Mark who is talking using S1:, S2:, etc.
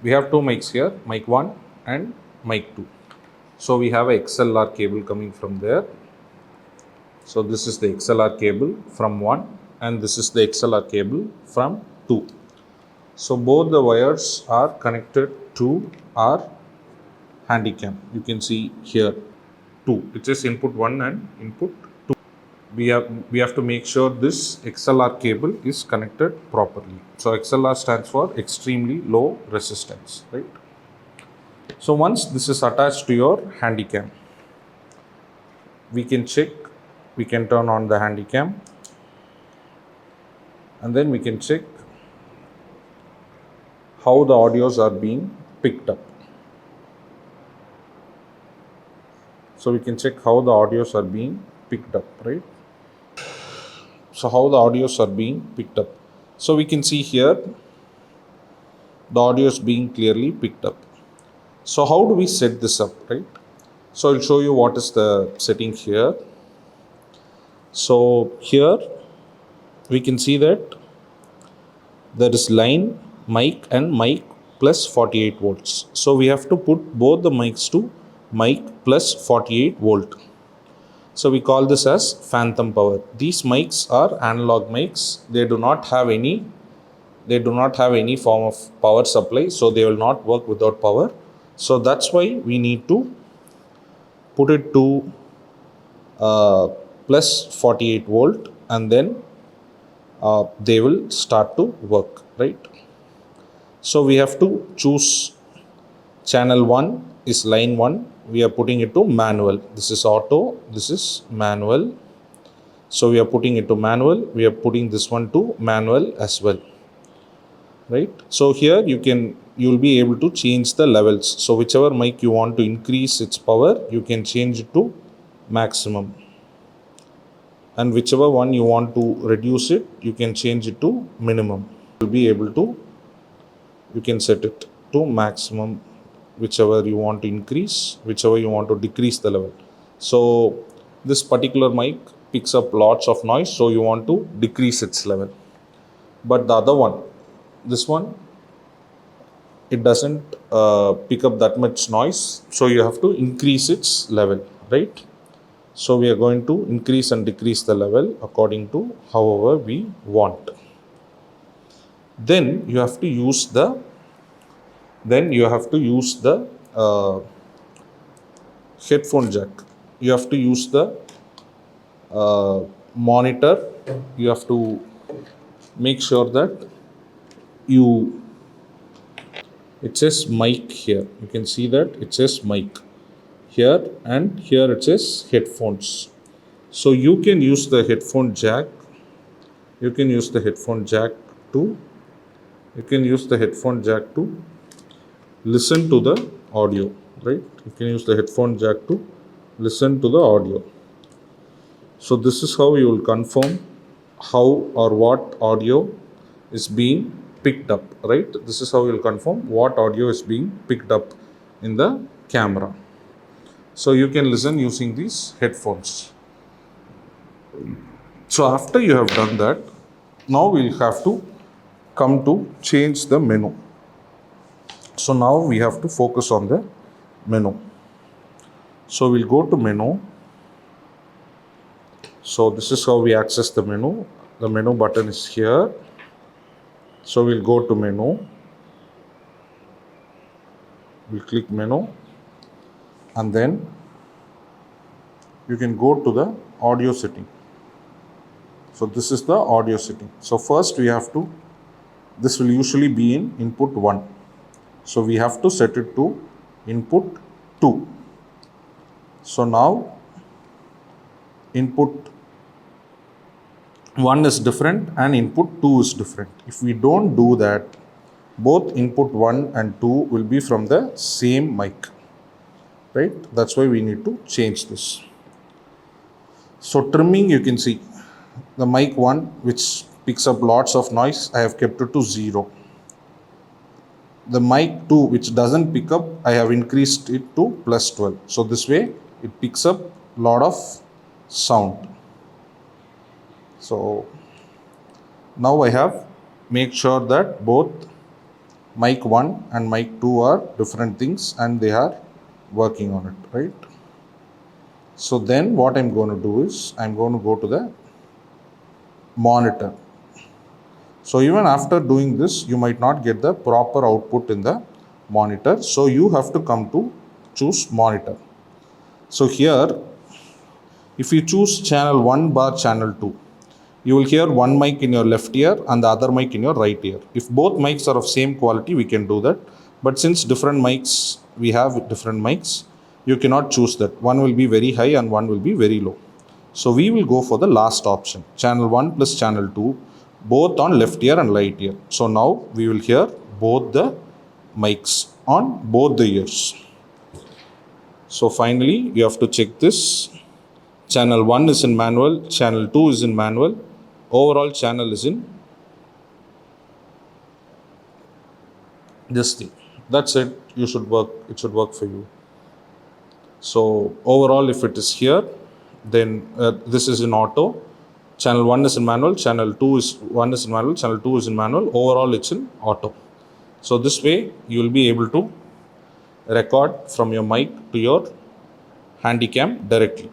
S1: We have two mics here, mic 1 and mic 2. So we have a XLR cable coming from there. So this is the XLR cable from 1 and this is the XLR cable from 2. So both the wires are connected to our handycam. You can see here 2. It is input 1 and input 2. We have to make sure this XLR cable is connected properly. So XLR stands for extremely low resistance, right? So once this is attached to your handycam, we can check, we can turn on the handycam and then we can check how the audios are being picked up. So we can check how the audios are being picked up, right? So how the audios are being picked up. So we can see here the audio is being clearly picked up. So how do we set this up, right? So I'll show you what is the setting here. So here we can see that there is line, mic and mic plus 48 volts. So we have to put both the mics to mic plus 48 volt. So we call this as phantom power. These mics are analog mics. They do not have any form of power supply, so they will not work without power. So that's why we need to put it to plus 48 volt and then they will start to work, right? So we have to choose channel 1 is line 1. We are putting it to manual. This is auto, this is manual. So we are putting it to manual. We are putting this one to manual as well, right? So here you will be able to change the levels. So whichever mic you want to increase its power, you can change it to maximum. And whichever one you want to reduce it, you can change it to minimum. You'll be able to, you can set it to maximum, whichever you want to increase, whichever you want to decrease the level. So this particular mic picks up lots of noise, so you want to decrease its level. But the other one, this one, it doesn't pick up that much noise, so you have to increase its level, right? So we are going to increase and decrease the level according to however we want. Then you have to use the headphone jack. You have to use the monitor. You have to make sure that it says mic here. You can see that it says mic here and here it says headphones. So you can use the headphone jack. You can use the headphone jack to listen to the audio, right? You can use the headphone jack to listen to the audio. So this is how you will confirm how or what audio is being picked up, right? This is how you will confirm what audio is being picked up in the camera. So you can listen using these headphones. So after you have done that, now we'll have to come to change the menu. So now we have to focus on the menu. So we'll go to menu. So this is how we access the menu. The menu button is here. So we'll go to menu. We'll click menu. And then you can go to the audio setting. So this is the audio setting. So first we have to, this will usually be in input 1. So we have to set it to input 2. So now input 1 is different and input 2 is different. If we don't do that, both input 1 and 2 will be from the same mic, right? That's why we need to change this. So trimming, you can see the mic 1, which picks up lots of noise, I have kept it to 0. The mic 2, which doesn't pick up, I have increased it to plus 12. So this way it picks up a lot of sound. So now I have made sure that both mic 1 and mic 2 are different things and they are working on it, right? So then what I'm going to do is I'm going to go to the monitor. So even after doing this, you might not get the proper output in the monitor. So you have to come to choose monitor. So here, if you choose channel 1 bar channel 2, you will hear one mic in your left ear and the other mic in your right ear. If both mics are of same quality, we can do that. But since different mics, we have different mics, you cannot choose that. One will be very high and one will be very low. So we will go for the last option, channel 1 plus channel 2, both on left ear and right ear. So now we will hear both the mics on both the ears. So finally, you have to check this. Channel 1 is in manual, channel 2 is in manual, overall channel is in this thing. That's it. You should work. It should work for you. So overall, if it is here, then this is in auto. Channel 1 is in manual, channel 2 is 1 is in manual, channel 2 is in manual. Overall, it's in auto. So this way, you will be able to record from your mic to your handycam directly.